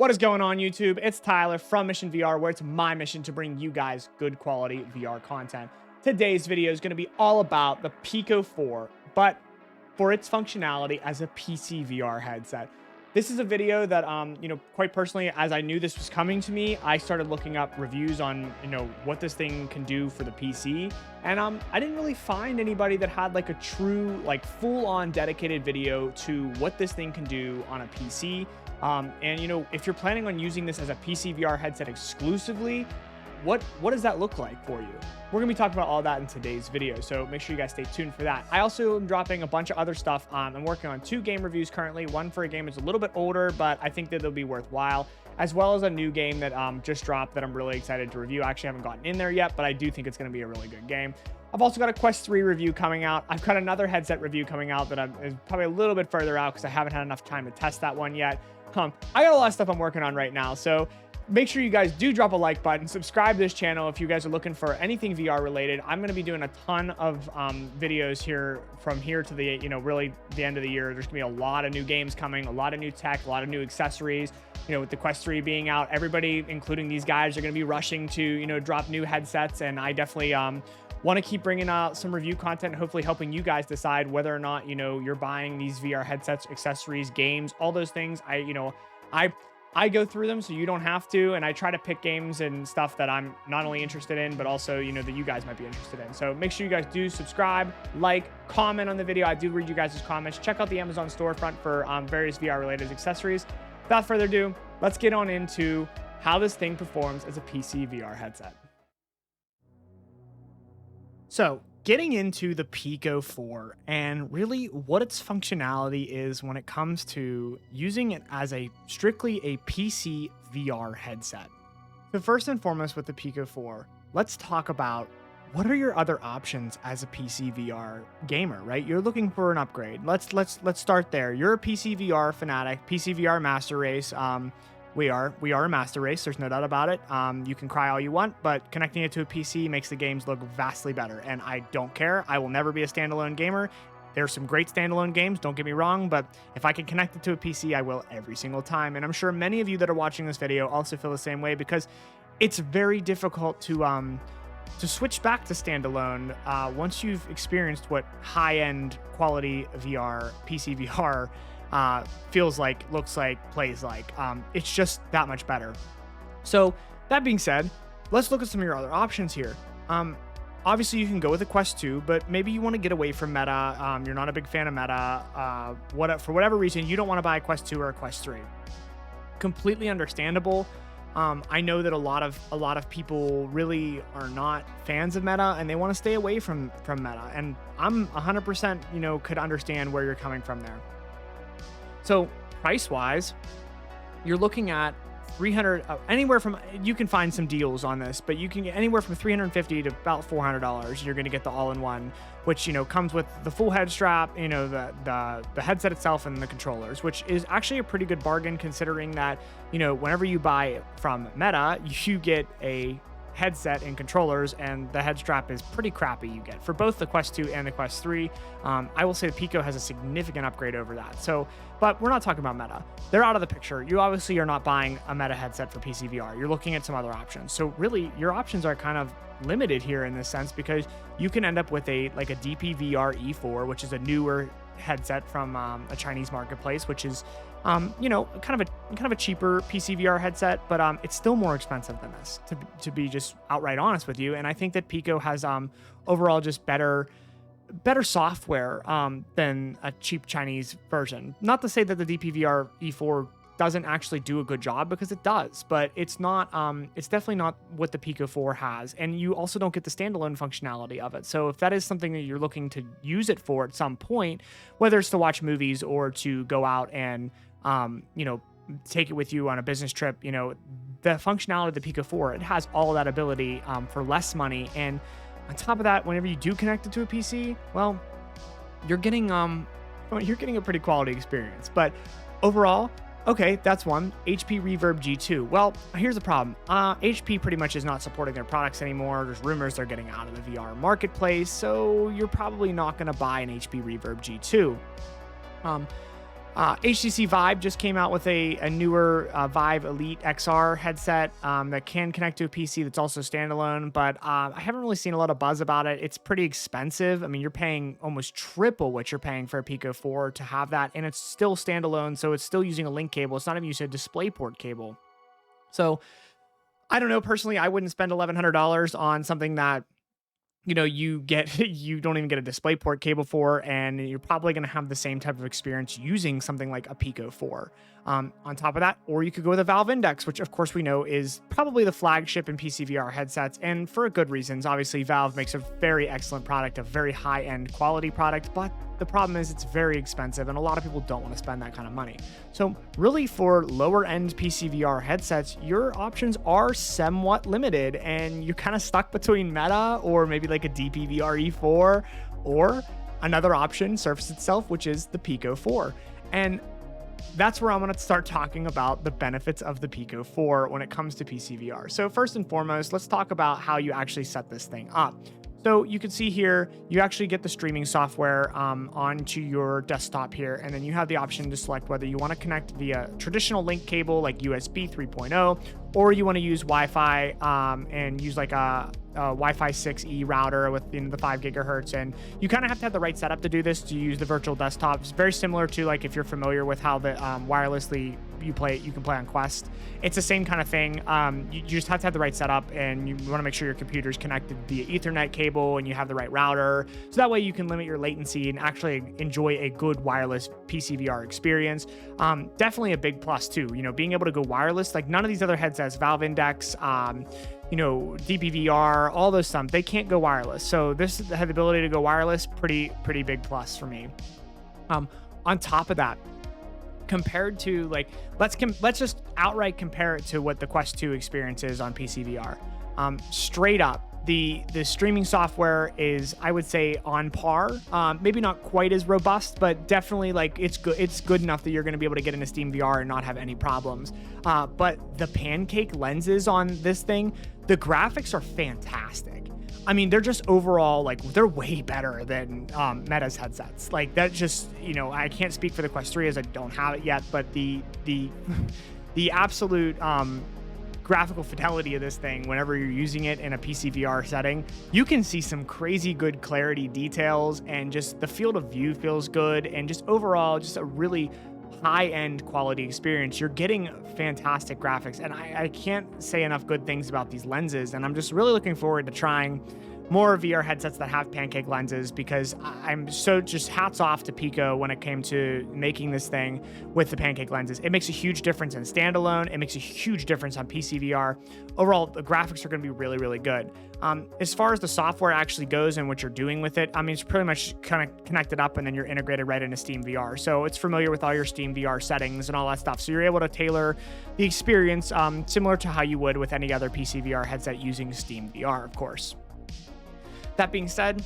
What is going on, YouTube? It's Tyler from Mission VR, where it's my mission to bring you guys good quality VR content. Today's video is going to be all about the Pico 4, but for its functionality as a PCVR headset. This is a video that, quite personally, as I knew this was coming to me, I started looking up reviews on, what this thing can do for the PC. And I didn't really find anybody that had like a true, like full-on dedicated video to what this thing can do on a PC. If you're planning on using this as a PC VR headset exclusively, what does that look like for you? We're gonna be talking about all that in today's video, so make sure you guys stay tuned for that. I also am dropping a bunch of other stuff. I'm working on 2 game reviews currently. One for a game that's a little bit older, but I think that they'll be worthwhile, as well as a new game that just dropped that I'm really excited to review. I actually haven't gotten in there yet, but I do think it's gonna be a really good game. I've also got a Quest 3 review coming out. I've got another headset review coming out that is probably a little bit further out because I haven't had enough time to test that one yet. I got a lot of stuff I'm working on right now, so make sure you guys do drop a like button, subscribe to this channel if you guys are looking for anything VR related. I'm going to be doing a ton of videos here from here to the, really the end of the year. There's going to be a lot of new games coming, a lot of new tech, a lot of new accessories. With the Quest 3 being out, everybody, including these guys, are going to be rushing to, drop new headsets. And I definitely want to keep bringing out some review content, hopefully helping you guys decide whether or not, you're buying these VR headsets, accessories, games, all those things. I go through them so you don't have to, and I try to pick games and stuff that I'm not only interested in, but also, that you guys might be interested in. So make sure you guys do subscribe, like, comment on the video. I do read you guys' comments. Check out the Amazon storefront for various VR-related accessories. Without further ado, let's get on into how this thing performs as a PC VR headset. So, getting into the Pico 4 and really what its functionality is when it comes to using it as strictly a PC VR headset. So first and foremost with the Pico 4, let's talk about what are your other options as a PC VR gamer, right? You're looking for an upgrade. Let's start there. You're a PC VR fanatic, PC VR master race. We are a master race. There's no doubt about it. You can cry all you want, but connecting it to a PC makes the games look vastly better. And I don't care. I will never be a standalone gamer. There's some great standalone games, don't get me wrong, but if I can connect it to a PC, I will every single time. And I'm sure many of you that are watching this video also feel the same way, because it's very difficult to switch back to standalone once you've experienced what high-end quality VR, PC VR feels like, looks like, plays like. It's just that much better. So that being said, let's look at some of your other options here. Obviously you can go with a Quest 2, but maybe you want to get away from Meta. You're not a big fan of Meta. For whatever reason, you don't want to buy a Quest 2 or a Quest 3. Completely understandable. I know that a lot of people really are not fans of Meta and they want to stay away from Meta. And I'm 100%, could understand where you're coming from there. So price-wise, you're looking at 300, anywhere from, you can find some deals on this, but you can get anywhere from $350 to about $400. You're going to get the all-in-one, which, comes with the full head strap, the headset itself and the controllers, which is actually a pretty good bargain considering that, whenever you buy from Meta, you get a headset and controllers, and the head strap is pretty crappy you get for both the Quest 2 and the Quest 3. I will say the Pico has a significant upgrade over that. So, but we're not talking about Meta. They're out of the picture. You obviously are not buying a Meta headset for PC VR. You're looking at some other options. So really, your options are kind of limited here in this sense, because you can end up with a DPVR E4, which is a newer headset from a Chinese marketplace, which is kind of a cheaper PC VR headset, but it's still more expensive than this, to be just outright honest with you. And I think that Pico has overall just better software than a cheap Chinese version. Not to say that the DPVR E4 doesn't actually do a good job, because it does, but it's not it's definitely not what the Pico 4 has. And you also don't get the standalone functionality of it. So if that is something that you're looking to use it for at some point, whether it's to watch movies or to go out and take it with you on a business trip, the functionality of the Pico 4, it has all that ability for less money. And on top of that, whenever you do connect it to a PC, well, you're getting a pretty quality experience. But overall, okay, that's one. HP Reverb G2. Well, here's the problem. HP pretty much is not supporting their products anymore. There's rumors they're getting out of the VR marketplace, so you're probably not going to buy an HP Reverb G2. HTC Vive just came out with a newer Vive Elite XR headset that can connect to a PC that's also standalone, but I haven't really seen a lot of buzz about it. It's pretty expensive. I mean, you're paying almost triple what you're paying for a Pico 4 to have that, and it's still standalone, so it's still using a link cable. It's not even using a DisplayPort cable. So I don't know. Personally, I wouldn't spend $1,100 on something that you don't even get a DisplayPort cable for, and you're probably going to have the same type of experience using something like a Pico 4. On top of that, or you could go with a Valve Index, which of course we know is probably the flagship in PCVR headsets, and for good reasons. Obviously, Valve makes a very excellent product, a very high-end quality product, but the problem is it's very expensive, and a lot of people don't want to spend that kind of money. So really, for lower-end PCVR headsets, your options are somewhat limited, and you're kind of stuck between Meta or maybe like a DPVR E4, or another option, Surface itself, which is the Pico 4. And that's where I'm going to start talking about the benefits of the Pico 4 when it comes to PCVR. So first and foremost, let's talk about how you actually set this thing up. So you can see here, you actually get the streaming software onto your desktop here, and then you have the option to select whether you want to connect via traditional link cable like USB 3.0, or you want to use Wi-Fi and use like a Wi-Fi 6E router within the 5 gigahertz. And you kind of have to have the right setup to do this, to use the virtual desktop. It's very similar to, like, if you're familiar with how the wirelessly you can play on Quest. It's the same kind of thing. You just have to have the right setup, and you want to make sure your computer's connected via Ethernet cable and you have the right router, so that way you can limit your latency and actually enjoy a good wireless PCVR experience. Definitely a big plus too, being able to go wireless. Like, none of these other headsets, Valve Index, DPVR, all those stuff, they can't go wireless. So this had the ability to go wireless, pretty big plus for me. On top of that, compared to, like, let's just outright compare it to what the Quest 2 experience is on PCVR. Straight up, the streaming software is, I would say, on par. Maybe not quite as robust, but definitely, like, it's good enough that you're going to be able to get into Steam VR and not have any problems. But the pancake lenses on this thing, the graphics are fantastic. I mean, they're just overall, like, they're way better than Meta's headsets. Like, that just, I can't speak for the Quest 3 as I don't have it yet, but the absolute graphical fidelity of this thing, whenever you're using it in a PCVR setting, you can see some crazy good clarity details, and just the field of view feels good, and just overall, just a really high-end quality experience. You're getting fantastic graphics, and I can't say enough good things about these lenses, and I'm just really looking forward to trying more VR headsets that have pancake lenses, because I'm so just hats off to Pico when it came to making this thing with the pancake lenses. It makes a huge difference in standalone. It makes a huge difference on PCVR. Overall, the graphics are going to be really good. As far as the software actually goes and what you're doing with it, I mean, it's pretty much kind of connected up, and then you're integrated right into Steam VR. So it's familiar with all your Steam VR settings and all that stuff. So you're able to tailor the experience similar to how you would with any other PCVR headset using Steam VR, of course. That being said,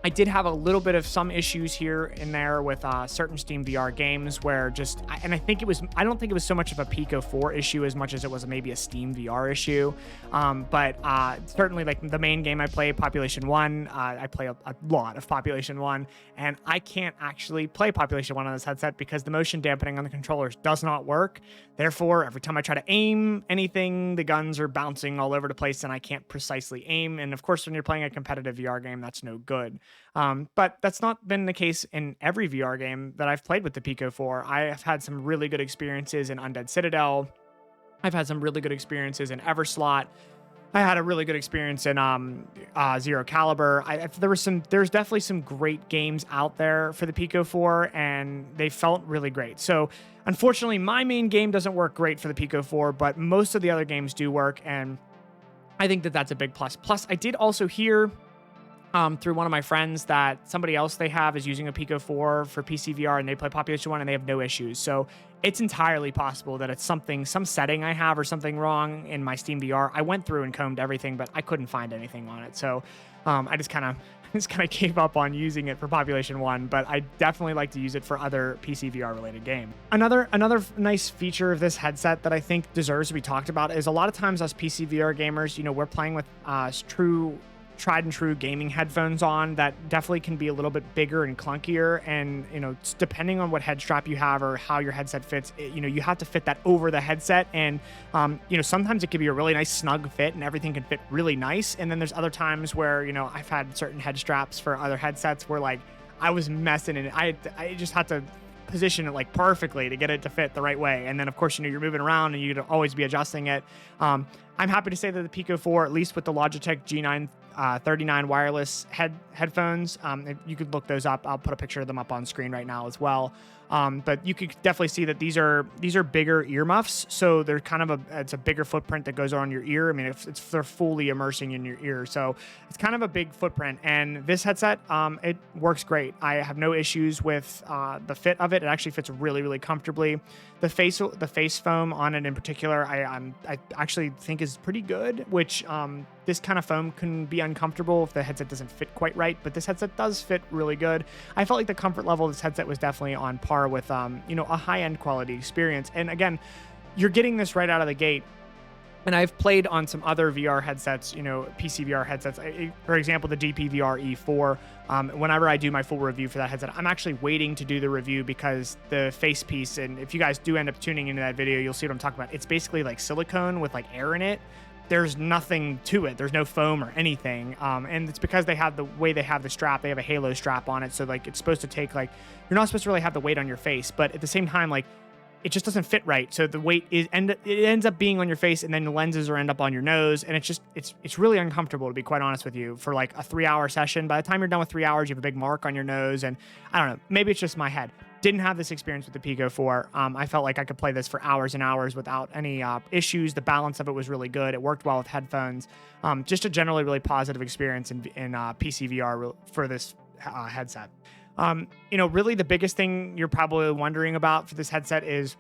I did have a little bit of some issues here and there with certain Steam VR games where I don't think it was so much of a Pico 4 issue as much as it was maybe a Steam VR issue. But certainly, like, the main game I play, Population 1, I play a lot of Population 1, and I can't actually play Population 1 on this headset because the motion dampening on the controllers does not work. Therefore, every time I try to aim anything, the guns are bouncing all over the place and I can't precisely aim. And of course, when you're playing a competitive VR game, that's no good. But that's not been the case in every VR game that I've played with the Pico 4. I have had some really good experiences in Undead Citadel. I've had some really good experiences in Everslot. I had a really good experience in Zero Caliber. There's definitely some great games out there for the Pico 4, and they felt really great. So unfortunately, my main game doesn't work great for the Pico 4, but most of the other games do work, and I think that that's a big plus. Plus, I did also hear through one of my friends that somebody else they have is using a Pico 4 for PCVR, and they play Population 1 and they have no issues. So it's entirely possible that it's some setting I have or something wrong in my Steam VR. I went through and combed everything, but I couldn't find anything on it. So I just kind of gave up on using it for Population 1, but I definitely like to use it for other PCVR related games. Another nice feature of this headset that I think deserves to be talked about is a lot of times us PCVR gamers, we're playing with true tried and true gaming headphones on that definitely can be a little bit bigger and clunkier. And, depending on what head strap you have or how your headset fits, you have to fit that over the headset. And, sometimes it could be a really nice snug fit and everything can fit really nice. And then there's other times where, I've had certain head straps for other headsets where like I was messing in it. I just had to position it like perfectly to get it to fit the right way. And then of course, you're moving around and you'd always be adjusting it. I'm happy to say that the Pico 4, at least with the Logitech G9 39 wireless headphones, you could look those up. I'll put a picture of them up on screen right now as well. But you could definitely see that these are bigger earmuffs, so they're kind of it's a bigger footprint that goes on your ear. I mean, they're fully immersing in your ear, so it's kind of a big footprint. And this headset, it works great. I have no issues with the fit of it. It actually fits really, really comfortably. The face foam on it in particular, I actually think is pretty good. Which this kind of foam can be uncomfortable if the headset doesn't fit quite right, but this headset does fit really good. I felt like the comfort level of this headset was definitely on par with a high-end quality experience. And again, you're getting this right out of the gate. And I've played on some other VR headsets, PCVR headsets. For example, the DPVR E4. Whenever I do my full review for that headset, I'm actually waiting to do the review because the face piece, and if you guys do end up tuning into that video, you'll see what I'm talking about. It's basically like silicone with like air in it. There's nothing to it. There's no foam or anything. And it's because they have the way they have the strap. They have a halo strap on it. So like it's supposed to take you're not supposed to really have the weight on your face, but at the same time, it just doesn't fit right. So the weight it ends up being on your face, and then the lenses end up on your nose. And it's really uncomfortable, to be quite honest with you, for like a 3-hour session. By the time you're done with 3 hours, you have a big mark on your nose. And I don't know, maybe it's just my head. Didn't have this experience with the Pico 4. I felt like I could play this for hours and hours without any issues. The balance of it was really good. It worked well with headphones. Just a generally really positive experience in PCVR for this headset. Really the biggest thing you're probably wondering about for this headset is,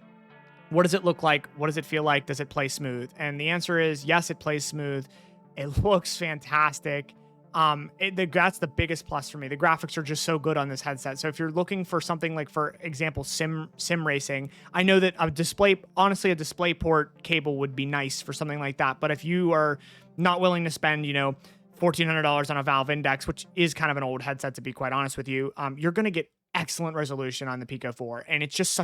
what does it look like? What does it feel like? Does it play smooth? And the answer is yes, it plays smooth. It looks fantastic. That's the biggest plus for me. The graphics are just so good on this headset. So if you're looking for something like, for example, sim racing, I know that a display port cable would be nice for something like that. But if you are not willing to spend, $1,400 on a Valve Index, which is kind of an old headset, to be quite honest with you, you're going to get excellent resolution on the Pico 4. And it's just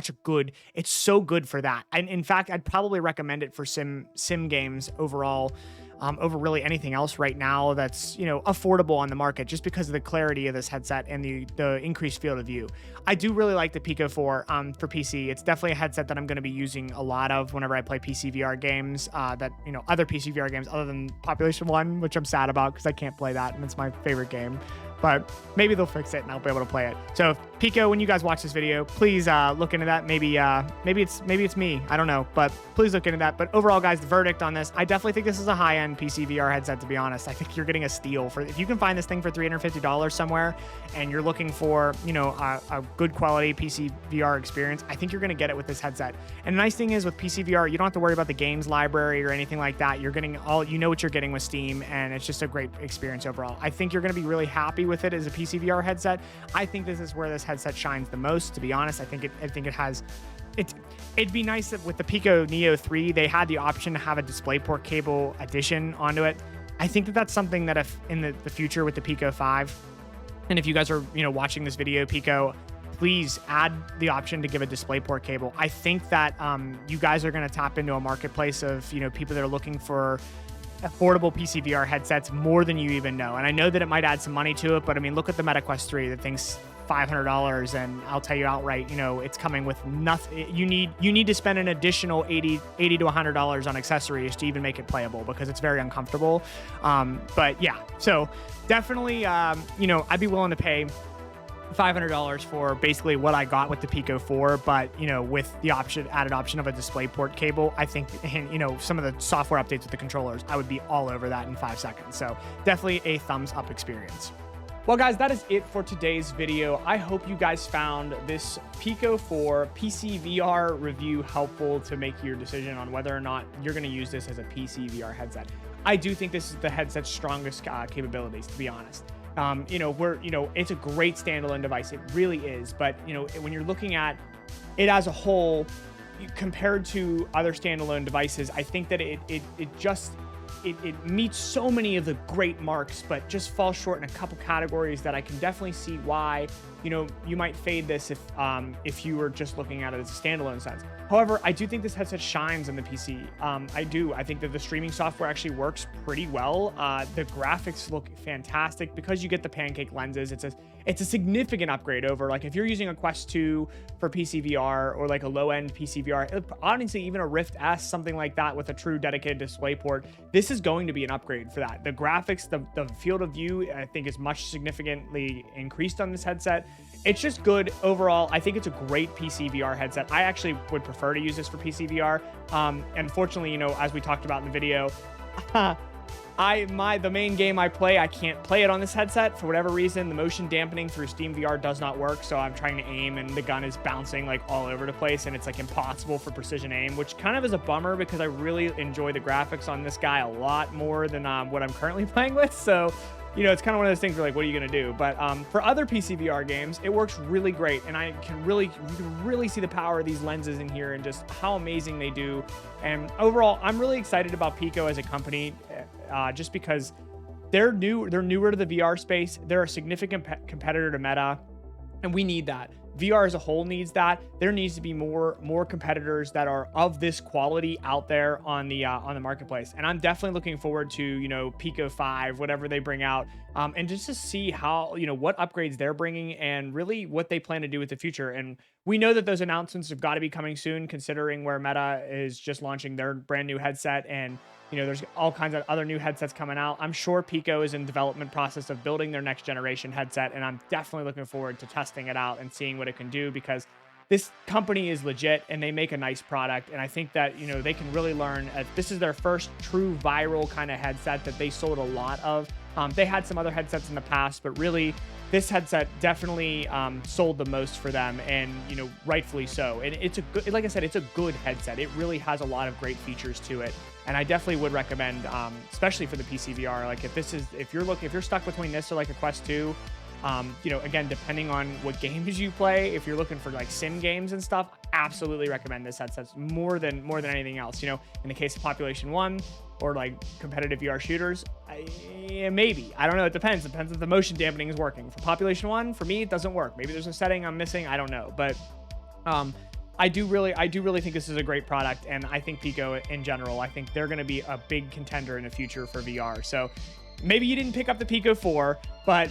it's so good for that. And in fact, I'd probably recommend it for sim games overall, over really anything else right now that's, affordable on the market, just because of the clarity of this headset and the increased field of view. I do really like the Pico 4 for PC. It's definitely a headset that I'm going to be using a lot of whenever I play PCVR games, other PCVR games other than Population 1, which I'm sad about because I can't play that, and it's my favorite game. But maybe they'll fix it and I'll be able to play it. So Pico, when you guys watch this video, please look into that. Maybe it's me. I don't know, but please look into that. But overall, guys, the verdict on this, I definitely think this is a high-end PC VR headset, to be honest. I think you're getting a steal if you can find this thing for $350 somewhere and you're looking for, a good quality PC VR experience. I think you're going to get it with this headset. And the nice thing is with PC VR, you don't have to worry about the games library or anything like that. You're getting what you're getting with Steam, and it's just a great experience overall. I think you're going to be really happy with it as a PC VR headset. I think this is where this headset shines the most, to be honest. I think it has. It'd be nice that with the Pico Neo 3, they had the option to have a DisplayPort cable addition onto it. I think that's something that if in the future with the Pico 5, and if you guys are watching this video, Pico, please add the option to give a DisplayPort cable. I think that you guys are going to tap into a marketplace of people that are looking for affordable PC VR headsets more than you even know. And I know that it might add some money to it, but I mean, look at the MetaQuest 3. The thing's $500, and I'll tell you outright, it's coming with nothing. You need to spend an additional $80 to $100 on accessories to even make it playable, because it's very uncomfortable. But yeah, so definitely, I'd be willing to pay $500 for basically what I got with the Pico 4, but with the added option of a DisplayPort cable, I think, and some of the software updates with the controllers, I would be all over that in 5 seconds. So definitely a thumbs up experience. Well, guys, that is it for today's video. I hope you guys found this Pico 4 PC VR review helpful to make your decision on whether or not you're going to use this as a PC VR headset. I do think this is the headset's strongest capabilities, to be honest. It's a great standalone device. It really is. But, when you're looking at it as a whole, compared to other standalone devices, I think that it just it meets so many of the great marks, but just falls short in a couple categories that I can definitely see why, you might fade this if you were just looking at it as a standalone sense. However, I do think this headset shines on the PC. I do. I think that the streaming software actually works pretty well. The graphics look fantastic because you get the pancake lenses. It's a significant upgrade over, like, if you're using a Quest 2 for PCVR or like a low-end PCVR, honestly, even a Rift S, something like that with a true dedicated DisplayPort, this is going to be an upgrade for that. The graphics, the field of view, I think is much significantly increased on this headset. It's just good overall. I think it's a great PCVR headset. I actually would prefer to use this for PCVR. Unfortunately, as we talked about in the video, the main game I play, I can't play it on this headset for whatever reason. The motion dampening through Steam VR does not work, so I'm trying to aim and the gun is bouncing like all over the place, and it's like impossible for precision aim, which kind of is a bummer because I really enjoy the graphics on this guy a lot more than what I'm currently playing with. So it's kind of one of those things where, like, what are you going to do? But for other PCVR games, it works really great. And you can really see the power of these lenses in here and just how amazing they do. And overall, I'm really excited about Pico as a company, just because they're newer to the VR space. They're a significant competitor to Meta, and we need that. VR as a whole needs that. There needs to be more competitors that are of this quality out there on the marketplace. And I'm definitely looking forward to Pico 5, whatever they bring out, and just to see how what upgrades they're bringing and really what they plan to do with the future. And we know that those announcements have got to be coming soon, considering where Meta is just launching their brand new headset, and there's all kinds of other new headsets coming out. I'm sure Pico is in development process of building their next generation headset, and I'm definitely looking forward to testing it out and seeing what it can do, because this company is legit and they make a nice product. And I think that, they can really learn. This is their first true viral kind of headset that they sold a lot of. They had some other headsets in the past, but really this headset definitely sold the most for them, and rightfully so. And it's a good, like I said, it's a good headset. It really has a lot of great features to it, and I definitely would recommend, especially for the PCVR. Like, if you're stuck between this or like a Quest 2, again, depending on what games you play, if you're looking for like sim games and stuff, absolutely recommend this headset more than anything else. In the case of Population 1 or like competitive VR shooters, maybe, I don't know. It depends if the motion dampening is working. For Population 1, for me, it doesn't work. Maybe there's a setting I'm missing. I don't know. But I do really think this is a great product, and I think Pico in general, I think they're going to be a big contender in the future for VR. So maybe you didn't pick up the Pico 4, but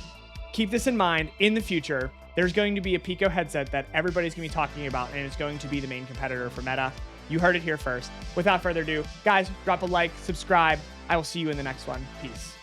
keep this in mind. In the future, there's going to be a Pico headset that everybody's going to be talking about, and it's going to be the main competitor for Meta. You heard it here first. Without further ado, guys, drop a like, subscribe. I will see you in the next one. Peace.